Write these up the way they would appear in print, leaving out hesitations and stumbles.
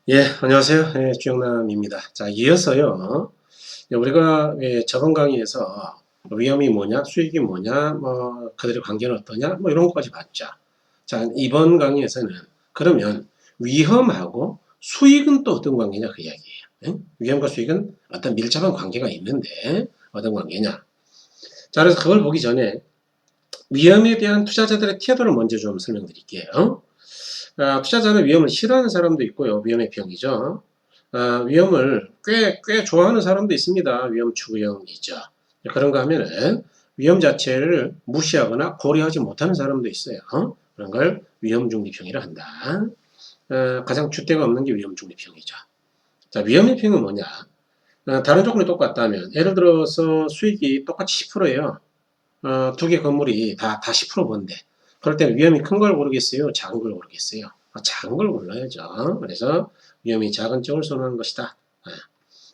예, 안녕하세요. 예, 주영남입니다. 자, 이어서요. 우리가 저번 강의에서 위험이 뭐냐, 수익이 뭐냐, 뭐 그들의 관계는 어떠냐, 뭐 이런 것까지 봤죠. 자, 이번 강의에서는 그러면 위험하고 수익은 또 어떤 관계냐 그 이야기예요. 예? 위험과 수익은 어떤 밀접한 관계가 있는데 어떤 관계냐. 자, 그래서 그걸 보기 전에 위험에 대한 투자자들의 태도를 먼저 좀 설명드릴게요. 투자자는 위험을 싫어하는 사람도 있고요. 위험의 병이죠. 위험을 꽤 좋아하는 사람도 있습니다. 위험 추구형이죠. 그런가 하면은 위험 자체를 무시하거나 고려하지 못하는 사람도 있어요. 그런 걸 위험 중립형이라 한다. 가장 줏대가 없는 게 위험 중립형이죠. 자, 위험의 병은 뭐냐? 다른 조건이 똑같다면, 예를 들어서 수익이 똑같이 10%예요. 두 개 건물이 다 10% 번데, 그럴 때는 위험이 큰 걸 고르겠어요? 작은 걸 고르겠어요? 작은 걸 골라야죠. 그래서 위험이 작은 쪽을 선호하는 것이다.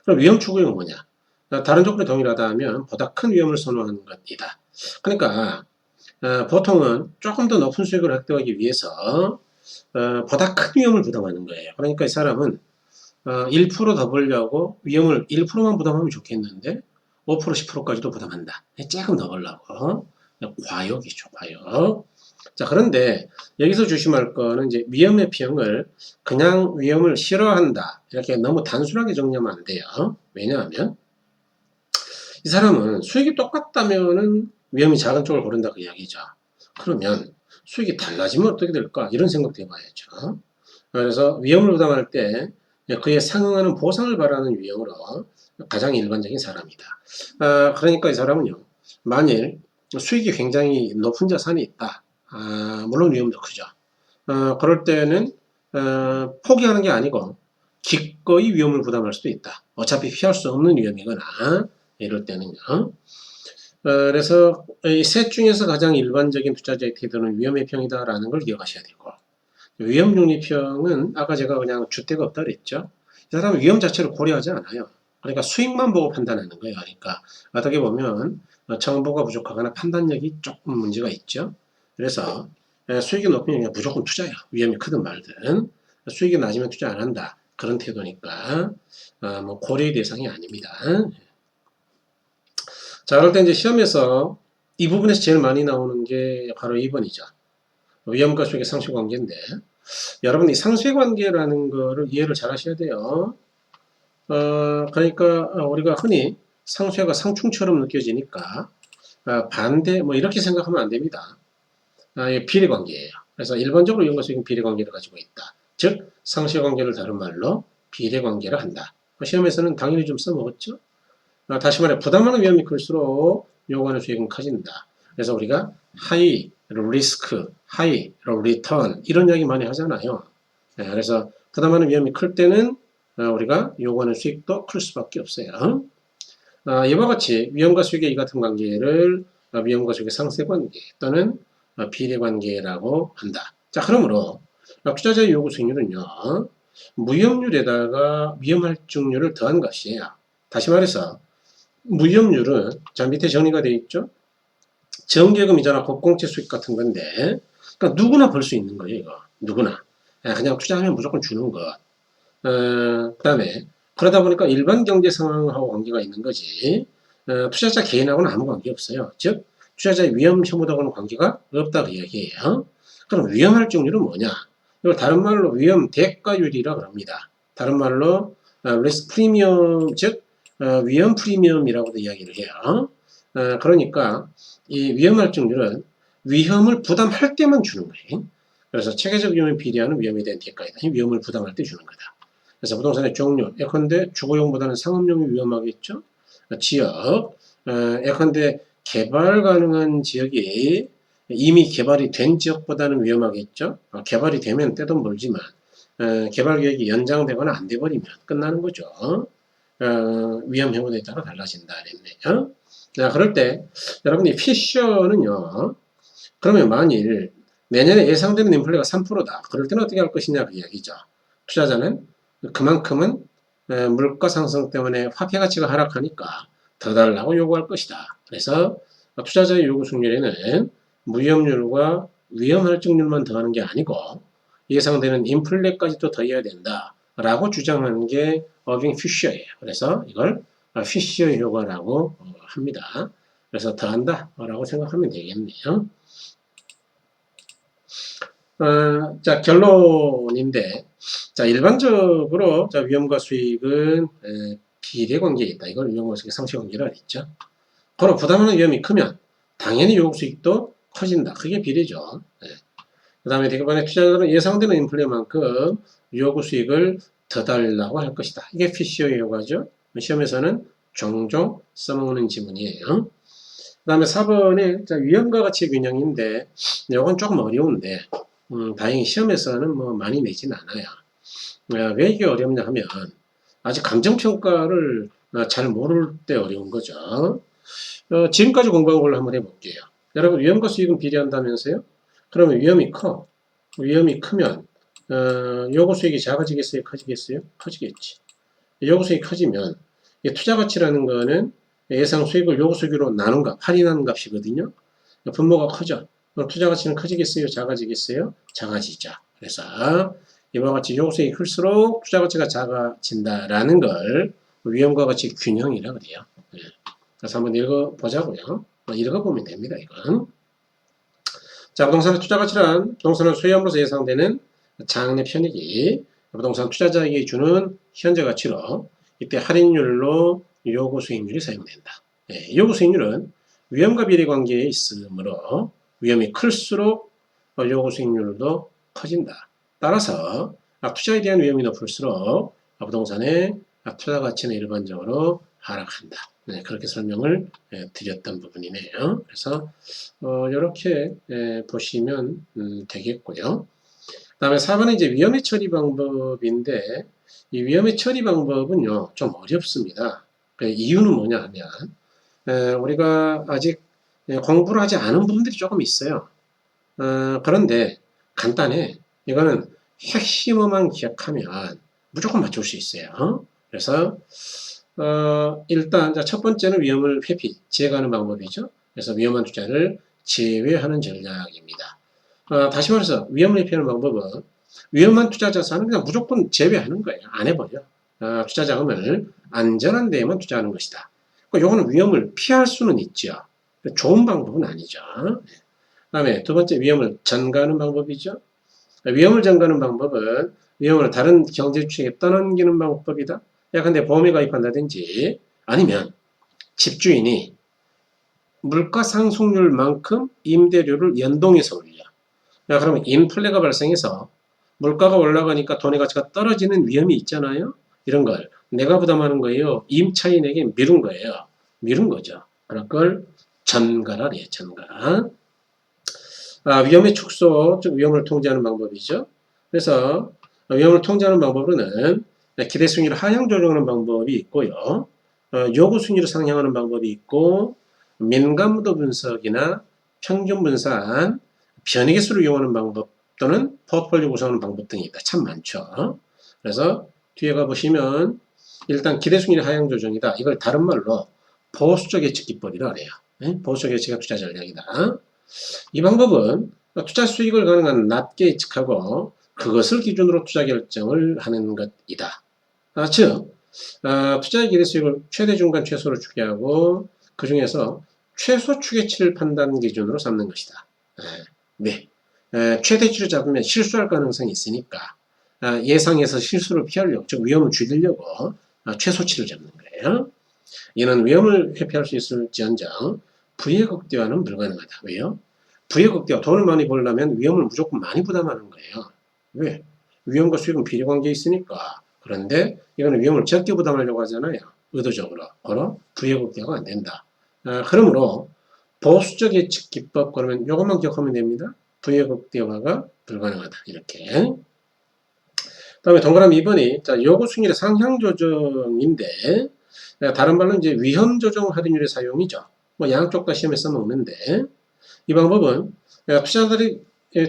그럼 위험 추구형은 뭐냐? 다른 조건이 동일하다 하면 보다 큰 위험을 선호하는 것이다. 그러니까 보통은 조금 더 높은 수익을 획득하기 위해서 보다 큰 위험을 부담하는 거예요. 그러니까 이 사람은 1%더 벌려고 위험을 1%만 부담하면 좋겠는데 5% 10%까지도 부담한다. 조금 더 벌려고. 과욕이죠, 과욕. 자, 그런데 여기서 조심할 거는 이제 위험의 평을 그냥 위험을 싫어한다. 이렇게 너무 단순하게 정리하면 안 돼요. 왜냐하면 이 사람은 수익이 똑같다면은 위험이 작은 쪽을 고른다 그 이야기죠. 그러면 수익이 달라지면 어떻게 될까? 이런 생각도 해봐야죠. 그래서 위험을 부담할 때 그에 상응하는 보상을 바라는 유형으로 가장 일반적인 사람이다. 그러니까 이 사람은요, 만일 수익이 굉장히 높은 자산이 있다. 물론 위험도 크죠. 그럴 때는 포기하는 게 아니고 기꺼이 위험을 부담할 수도 있다. 어차피 피할 수 없는 위험이거나 이럴 때는요. 그래서 이 셋 중에서 가장 일반적인 투자자의 태도는 위험의 평이다라는 걸 기억하셔야 되고, 위험 중립형은 아까 제가 그냥 줏대가 없다 그랬죠. 이 사람은 위험 자체를 고려하지 않아요. 그러니까 수익만 보고 판단하는 거예요. 그러니까 어떻게 보면 정보가 부족하거나 판단력이 조금 문제가 있죠. 그래서 수익이 높으면 그냥 무조건 투자해요. 위험이 크든 말든. 수익이 낮으면 투자 안 한다. 그런 태도니까 뭐 고려의 대상이 아닙니다. 자, 그럴 때 이제 시험에서 이 부분에서 제일 많이 나오는 게 바로 2번이죠. 위험과 수익의 상쇄관계인데, 여러분 이 상쇄관계라는 거를 이해를 잘 하셔야 돼요. 그러니까 우리가 흔히 상쇄가 상충처럼 느껴지니까 반대 뭐 이렇게 생각하면 안 됩니다. 이게 비례관계예요. 그래서 일반적으로 위험과 수익은 비례관계를 가지고 있다. 즉 상쇄관계를 다른 말로 비례관계를 한다. 시험에서는 당연히 좀 써먹었죠. 다시 말해 부담하는 위험이 클수록 요구하는 수익은 커진다. 그래서 우리가 하이 리스크, 하이 리턴 이런 이야기 많이 하잖아요. 그래서 부담하는 위험이 클 때는 우리가 요구하는 수익도 클 수밖에 없어요. 이와 같이 위험과 수익의 이 같은 관계를 위험과 수익의 상쇄관계 또는 비례관계라고 한다. 자, 그러므로 투자자의 요구 수익률은요, 무위험률에다가 위험할증률을 더한 것이에요. 다시 말해서 무위험률은 자 밑에 정리가 되어 있죠. 정기예금이자나 국공채 수익 같은 건데, 그러니까 누구나 벌 수 있는 거예요. 이거 누구나 그냥 투자하면 무조건 주는 것. 그다음에 그러다 보니까 일반 경제 상황하고 관계가 있는 거지. 투자자 개인하고는 아무 관계 없어요. 즉 투자자의 위험 혐오하고는 관계가 없다 그 이야기예요. 그럼 위험할증률은 뭐냐? 이걸 다른 말로 위험 대가율이라 그럽니다. 다른 말로 리스크 프리미엄 즉 위험 프리미엄이라고도 이야기를 해요. 그러니까 이 위험할증률은 위험을 부담할 때만 주는 거예요. 그래서 체계적 위험에 비례하는 위험에 대한 대가이다. 위험을 부담할 때 주는 거다. 그래서 부동산의 종류, 예컨대 주거용보다는 상업용이 위험하겠죠. 지역, 예컨대 개발 가능한 지역이 이미 개발이 된 지역보다는 위험하겠죠. 개발이 되면 떼돈 벌지만 개발 계획이 연장되거나 안 돼버리면 끝나는 거죠. 위험 혐오에 따라 달라진다 그랬네요. 그럴 때 여러분이 피셔는요. 그러면 만일 내년에 예상되는 인플레가 3%다. 그럴 때는 어떻게 할 것이냐 그 이야기죠. 투자자는 그만큼은 물가 상승 때문에 화폐 가치가 하락하니까 더 달라고 요구할 것이다. 그래서 투자자의 요구 승률에는 무위험률과 위험 할증률만 더하는 게 아니고 예상되는 인플레까지도 더해야 된다. 라고 주장하는 게 어빙 피셔예요. 그래서 이걸 피셔 효과라고 합니다. 그래서 더한다 라고 생각하면 되겠네요. 자, 결론인데, 자, 일반적으로, 자, 위험과 수익은, 비례관계에 있다. 이걸 위험과 수익의 상쇄관계라 했죠. 그럼 부담하는 위험이 크면, 당연히 요구 수익도 커진다. 그게 비례죠. 그 다음에 이번에 투자자들은 예상되는 인플레만큼 요구 수익을 더 달라고 할 것이다. 이게 피시어의 효과죠. 시험에서는 종종 써먹는 지문이에요. 그 다음에 4번에, 자, 위험과 가치의 균형인데, 이건 조금 어려운데, 다행히 시험에서는 뭐 많이 내진 않아요. 왜 이게 어렵냐 하면 아직 감정평가를 잘 모를 때 어려운 거죠. 지금까지 공부한 걸로 한번 해볼게요. 여러분 위험과 수익은 비례한다면서요? 그러면 위험이 커. 위험이 크면 요구 수익이 작아지겠어요? 커지겠어요? 커지겠지. 요구 수익이 커지면 투자 가치라는 거는 예상 수익을 요구 수익으로 나눈 값, 할인하는 값이거든요. 분모가 커져. 투자 가치는 커지겠어요? 작아지겠어요? 작아지죠. 그래서 이와 같이 요구 수익이 클수록 투자 가치가 작아진다라는 걸 위험과 가치 균형이라 그래요. 그래서 한번 읽어보자고요. 읽어보면 됩니다. 이건. 자, 부동산의 투자 가치란 부동산을 소유함으로써 예상되는 장래 편익이 부동산 투자자에게 주는 현재 가치로 이때 할인율로 요구 수익률이 사용된다. 요구 수익률은 위험과 비례 관계에 있으므로 위험이 클수록 요구 수익률도 커진다. 따라서 투자에 대한 위험이 높을수록 부동산의 투자 가치는 일반적으로 하락한다. 그렇게 설명을 드렸던 부분이네요. 그래서 이렇게 보시면 되겠고요. 그 다음에 4번은 이제 위험의 처리 방법인데 이 위험의 처리 방법은요 좀 어렵습니다. 그 이유는 뭐냐 하면 우리가 아직 공부를 하지 않은 부분들이 조금 있어요. 그런데 간단해. 이거는 핵심어만 기억하면 무조건 맞출 수 있어요. 그래서 일단 첫 번째는 위험을 회피, 제거하는 방법이죠. 그래서 위험한 투자를 제외하는 전략입니다. 다시 말해서 위험을 회피하는 방법은 위험한 투자 자산은 그냥 무조건 제외하는 거예요. 안 해버려. 투자 자금을 안전한 데에만 투자하는 것이다. 요거는 위험을 피할 수는 있죠. 좋은 방법은 아니죠. 그 다음에 두 번째 위험을 전가하는 방법이죠. 위험을 전가하는 방법은 위험을 다른 경제주체에 떠넘기는 방법이다. 야, 근데 보험에 가입한다든지 아니면 집주인이 물가 상승률만큼 임대료를 연동해서 올려. 야, 그러면 인플레가 발생해서 물가가 올라가니까 돈의 가치가 떨어지는 위험이 있잖아요. 이런 걸 내가 부담하는 거예요. 임차인에게 미룬 거예요. 미룬 거죠. 그런 걸 전가라 그래요. 전가. 위험의 축소, 즉 위험을 통제하는 방법이죠. 그래서 위험을 통제하는 방법으로는 기대 수익률을 하향 조정하는 방법이 있고요. 요구 수익률을 상향하는 방법이 있고 민감도 분석이나 평균 분산, 변이 개수를 이용하는 방법 또는 포트폴리오 구성하는 방법 등이 있다. 참 많죠. 그래서 뒤에 가보시면 일단 기대 수익률 하향 조정이다. 이걸 다른 말로 보수적 예측 기법이라 그래요. 보수적 예측의 투자 전략이다. 이 방법은 투자 수익을 가능한 낮게 예측하고 그것을 기준으로 투자 결정을 하는 것이다. 즉 투자의 기대 수익을 최대, 중간, 최소로 추계하고 그 중에서 최소 추계치를 판단 기준으로 삼는 것이다. 네. 최대치를 잡으면 실수할 가능성이 있으니까 예상에서 실수를 피하려고, 즉 위험을 줄이려고 최소치를 잡는 거예요. 이는 위험을 회피할 수 있을지언정 부의 극대화는 불가능하다. 왜요? 부의 극대화, 돈을 많이 벌려면 위험을 무조건 많이 부담하는 거예요. 왜? 위험과 수익은 비례관계에 있으니까. 그런데 이거는 위험을 적게 부담하려고 하잖아요. 의도적으로. 그럼 부의 극대화가 안 된다. 그러므로 보수적 예측 기법, 그러면 이것만 기억하면 됩니다. 부의 극대화가 불가능하다. 이렇게. 다음에 동그라미 2번이 요구 수익률의 상향 조정인데 다른 말로 이제 위험 조정 할인율의 사용이죠. 뭐 양쪽 다 시험에 써먹는데 이 방법은 투자자들이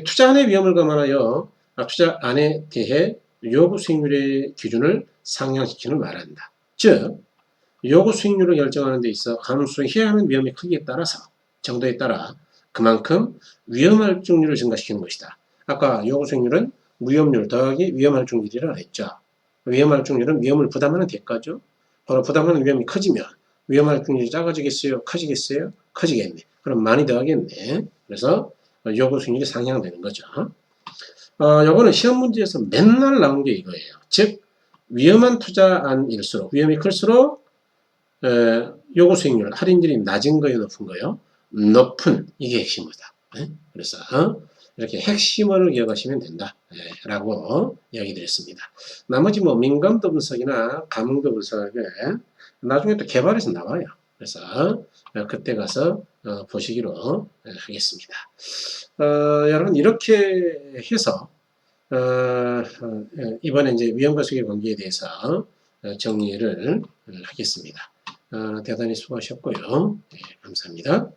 투자안의 위험을 감안하여 투자안에 대해 요구 수익률의 기준을 상향시키는 말한다. 즉 요구 수익률을 결정하는 데 있어 감수해야 하는 위험의 크기에 따라서 정도에 따라 그만큼 위험할증률을 증가시키는 것이다. 아까 요구 수익률은 무위험률 더하기 위험할증률이라고 했죠. 위험할 확률은 위험을 부담하는 대가죠. 바로 부담하는 위험이 커지면 위험할 확률이 작아지겠어요? 커지겠어요? 커지겠네. 그럼 많이 더하겠네. 그래서 요구 수익률이 상향되는 거죠. 요거는 시험 문제에서 맨날 나온 게 이거예요. 즉 위험한 투자안일수록 위험이 클수록 요구 수익률, 할인율이 낮은 거예요, 높은 거예요? 높은, 이게 핵심이다. 그래서 이렇게 핵심을 기억하시면 된다. 라고 이야기 드렸습니다. 나머지 뭐 민감도 분석이나 감흥도 분석에 나중에 또 개발해서 나와요. 그래서 그때 가서 보시기로 하겠습니다. 여러분 이렇게 해서 이번에 이제 위험과 수익의 관계에 대해서 정리를 하겠습니다. 대단히 수고하셨고요. 감사합니다.